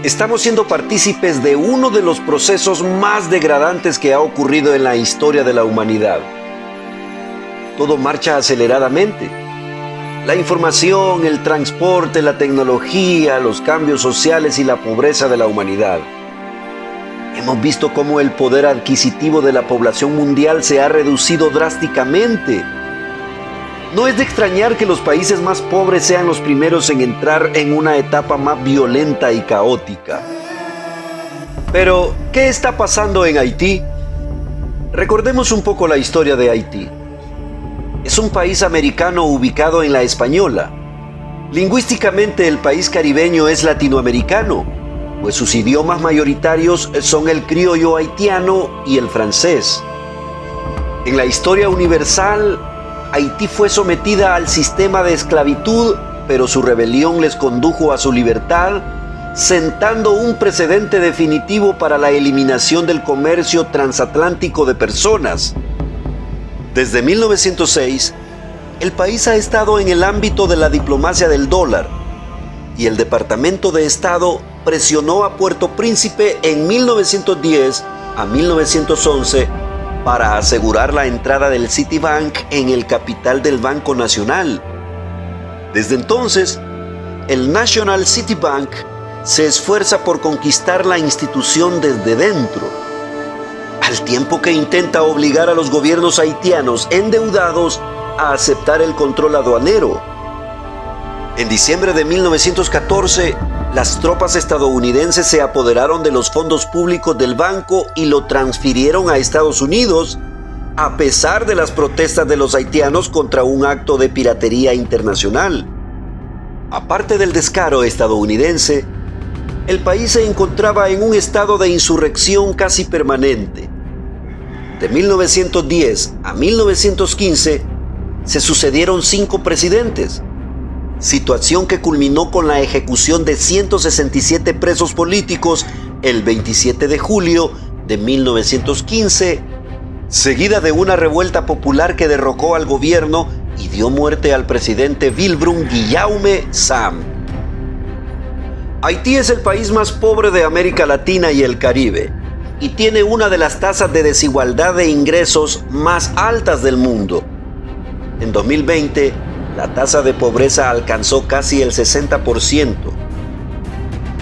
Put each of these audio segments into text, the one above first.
Estamos siendo partícipes de uno de los procesos más degradantes que ha ocurrido en la historia de la humanidad. Todo marcha aceleradamente. La información, el transporte, la tecnología, los cambios sociales y la pobreza de la humanidad. Hemos visto cómo el poder adquisitivo de la población mundial se ha reducido drásticamente. No es de extrañar que los países más pobres sean los primeros en entrar en una etapa más violenta y caótica. Pero, ¿qué está pasando en Haití? Recordemos un poco la historia de Haití. Es un país americano ubicado en la Española. Lingüísticamente el país caribeño es latinoamericano, pues sus idiomas mayoritarios son el criollo haitiano y el francés. En la historia universal, Haití fue sometida al sistema de esclavitud, pero su rebelión les condujo a su libertad, sentando un precedente definitivo para la eliminación del comercio transatlántico de personas. Desde 1906, el país ha estado en el ámbito de la diplomacia del dólar, y el Departamento de Estado presionó a Puerto Príncipe en 1910 a 1911 para asegurar la entrada del Citibank en el capital del Banco Nacional. Desde entonces, el National Citibank se esfuerza por conquistar la institución desde dentro, al tiempo que intenta obligar a los gobiernos haitianos endeudados a aceptar el control aduanero. En diciembre de 1914, las tropas estadounidenses se apoderaron de los fondos públicos del banco y lo transfirieron a Estados Unidos, a pesar de las protestas de los haitianos contra un acto de piratería internacional. Aparte del descaro estadounidense, el país se encontraba en un estado de insurrección casi permanente. De 1910 a 1915 se sucedieron 5 presidentes, situación que culminó con la ejecución de 167 presos políticos el 27 de julio de 1915, seguida de una revuelta popular que derrocó al gobierno y dio muerte al presidente Wilbrum Guillaume Sam. Haití es el país más pobre de América Latina y el Caribe, y tiene una de las tasas de desigualdad de ingresos más altas del mundo. En 2020, la tasa de pobreza alcanzó casi el 60%.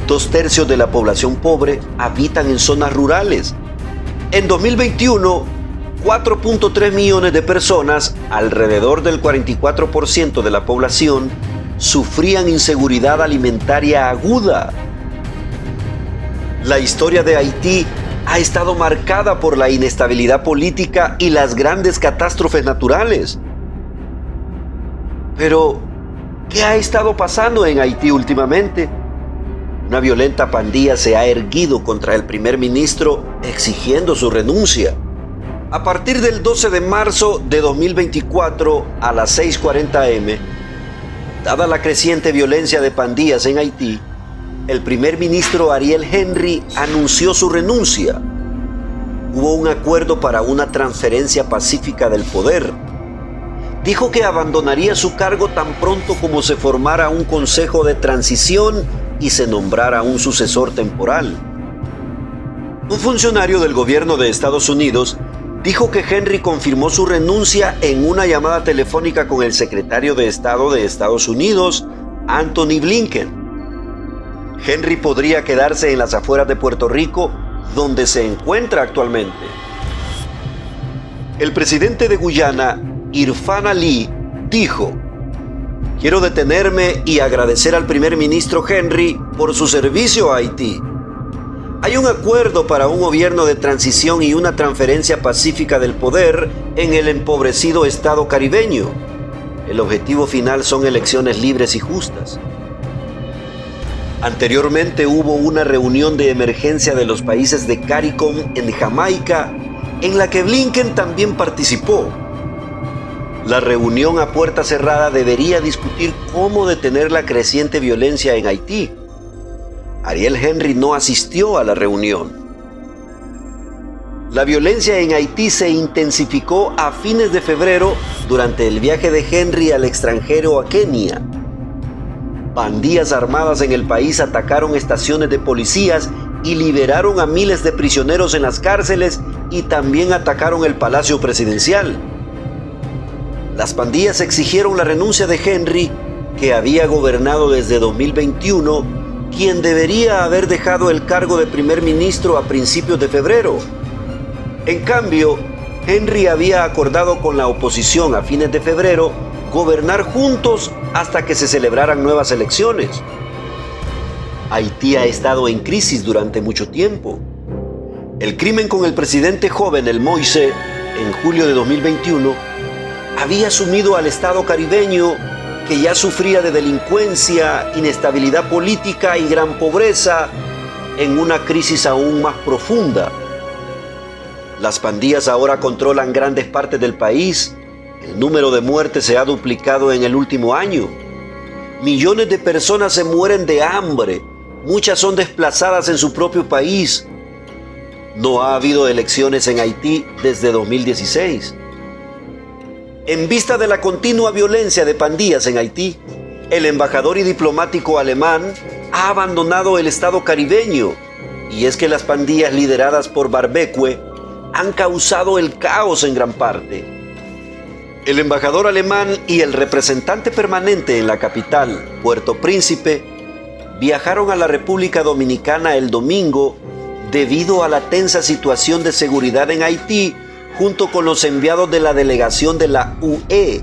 2/3 de la población pobre habitan en zonas rurales. En 2021, 4.3 millones de personas, alrededor del 44% de la población, sufrían inseguridad alimentaria aguda. La historia de Haití ha estado marcada por la inestabilidad política y las grandes catástrofes naturales. Pero, ¿qué ha estado pasando en Haití últimamente? Una violenta pandilla se ha erguido contra el primer ministro exigiendo su renuncia. A partir del 12 de marzo de 2024 a las 6:40 am, dada la creciente violencia de pandillas en Haití, el primer ministro Ariel Henry anunció su renuncia. Hubo un acuerdo para una transferencia pacífica del poder. Dijo que abandonaría su cargo tan pronto como se formara un consejo de transición y se nombrara un sucesor temporal. Un funcionario del gobierno de Estados Unidos dijo que Henry confirmó su renuncia en una llamada telefónica con el secretario de Estado de Estados Unidos, Antony Blinken. Henry podría quedarse en las afueras de Puerto Rico, donde se encuentra actualmente. El presidente de Guyana, Irfan Ali, dijo: "Quiero detenerme y agradecer al primer ministro Henry por su servicio a Haití. Hay un acuerdo para un gobierno de transición y una transferencia pacífica del poder en el empobrecido estado caribeño. El objetivo final son elecciones libres y justas". Anteriormente hubo una reunión de emergencia de los países de CARICOM en Jamaica, en la que Blinken también participó. La reunión a puerta cerrada debería discutir cómo detener la creciente violencia en Haití. Ariel Henry no asistió a la reunión. La violencia en Haití se intensificó a fines de febrero durante el viaje de Henry al extranjero a Kenia. Pandillas armadas en el país atacaron estaciones de policías y liberaron a miles de prisioneros en las cárceles y también atacaron el Palacio Presidencial. Las pandillas exigieron la renuncia de Henry, que había gobernado desde 2021, quien debería haber dejado el cargo de primer ministro a principios de febrero. En cambio, Henry había acordado con la oposición a fines de febrero gobernar juntos hasta que se celebraran nuevas elecciones. Haití ha estado en crisis durante mucho tiempo. El crimen con el presidente joven, el Moise, en julio de 2021, había sumido al Estado caribeño, que ya sufría de delincuencia, inestabilidad política y gran pobreza, en una crisis aún más profunda. Las pandillas ahora controlan grandes partes del país. El número de muertes se ha duplicado en el último año. Millones de personas se mueren de hambre. Muchas son desplazadas en su propio país. No ha habido elecciones en Haití desde 2016. En vista de la continua violencia de pandillas en Haití, el embajador y diplomático alemán ha abandonado el Estado caribeño. Y es que las pandillas lideradas por Barbecue han causado el caos en gran parte. El embajador alemán y el representante permanente en la capital, Puerto Príncipe, viajaron a la República Dominicana el domingo debido a la tensa situación de seguridad en Haití, junto con los enviados de la delegación de la UE.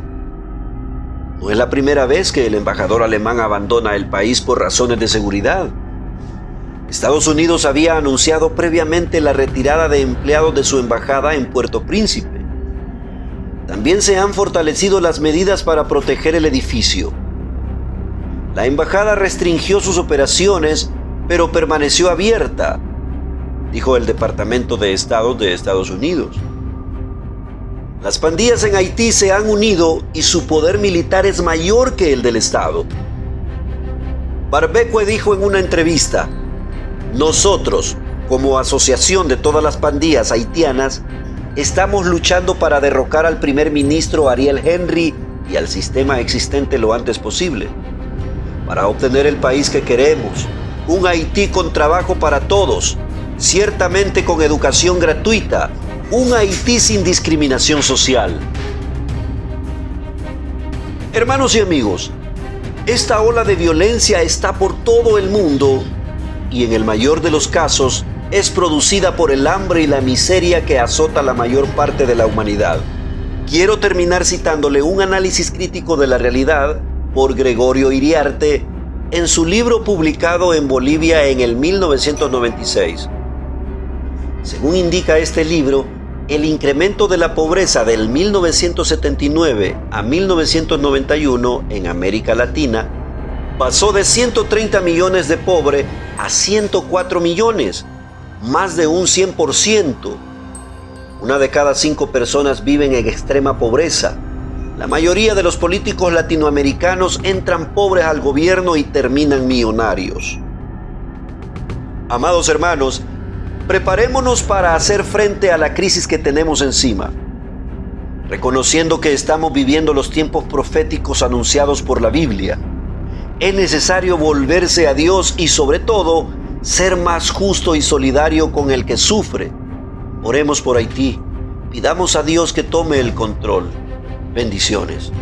No es la primera vez que el embajador alemán abandona el país por razones de seguridad. Estados Unidos había anunciado previamente la retirada de empleados de su embajada en Puerto Príncipe. También se han fortalecido las medidas para proteger el edificio. La embajada restringió sus operaciones, pero permaneció abierta, dijo el Departamento de Estado de Estados Unidos. Las pandillas en Haití se han unido y su poder militar es mayor que el del Estado. Barbecue dijo en una entrevista: "Nosotros, como asociación de todas las pandillas haitianas, estamos luchando para derrocar al primer ministro Ariel Henry y al sistema existente lo antes posible, para obtener el país que queremos, un Haití con trabajo para todos, ciertamente con educación gratuita, un Haití sin discriminación social". Hermanos y amigos, esta ola de violencia está por todo el mundo y en el mayor de los casos es producida por el hambre y la miseria que azota la mayor parte de la humanidad. Quiero terminar citándole un análisis crítico de la realidad por Gregorio Iriarte en su libro publicado en Bolivia en el 1996. Según indica este libro, el incremento de la pobreza del 1979 a 1991 en América Latina pasó de 130 millones de pobres a 104 millones, más de un 100%. Una de cada 5 personas viven en extrema pobreza. La mayoría de los políticos latinoamericanos entran pobres al gobierno y terminan millonarios. Amados hermanos, preparémonos para hacer frente a la crisis que tenemos encima, reconociendo que estamos viviendo los tiempos proféticos anunciados por la Biblia. Es necesario volverse a Dios y, sobre todo, ser más justo y solidario con el que sufre. Oremos por Haití. Pidamos a Dios que tome el control. Bendiciones.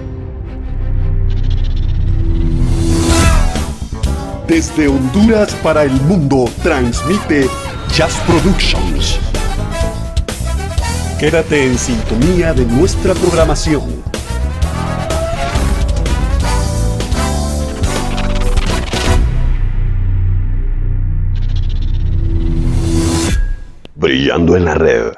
Desde Honduras para el mundo transmite Jazz Productions. Quédate en sintonía de nuestra programación. Brillando en la red.